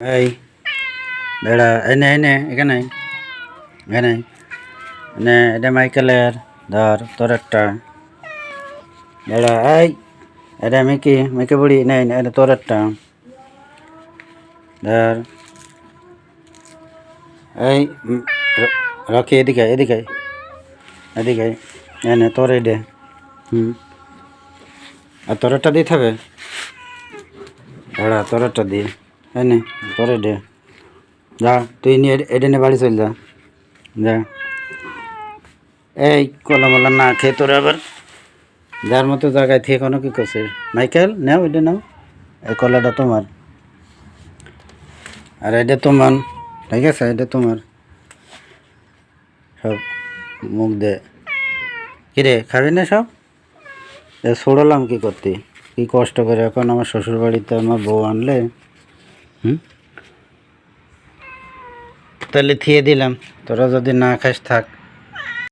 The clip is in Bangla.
এই বেড়া এনে এনে এখানে এখানে এনে এটা মাইকেলের ধর তোর একটা বেড়া এই এটা মেকে মেকে বুড়ি নেই এটা তোর একটা ধর এই রকি এদিকে এদিকে এদিকে এনে তোর এই দে আর তোর একটা দিতে হবে বেড়া তোর একটা দিয়ে এনে তোর এই দে যা তুই নিয়ে এটা নিয়ে বাড়ি চল যা যা এই কলামলা না খেয়ে তোর আবার যার মতো জায়গায় থেকে কোনো কী করছে মাইকেল নাও এটা নাও এই কলাটা তোমার আর এটা তোমার ঠিক আছে এটা তোমার সব মুখ দে কিরে খাবি না সব ছড়লাম কী করতে কী কষ্ট করে এখন আমার শ্বশুরবাড়িতে আমার বউ আনলে তাহলে থিয়ে দিলাম তোরা যদি না খাস থাক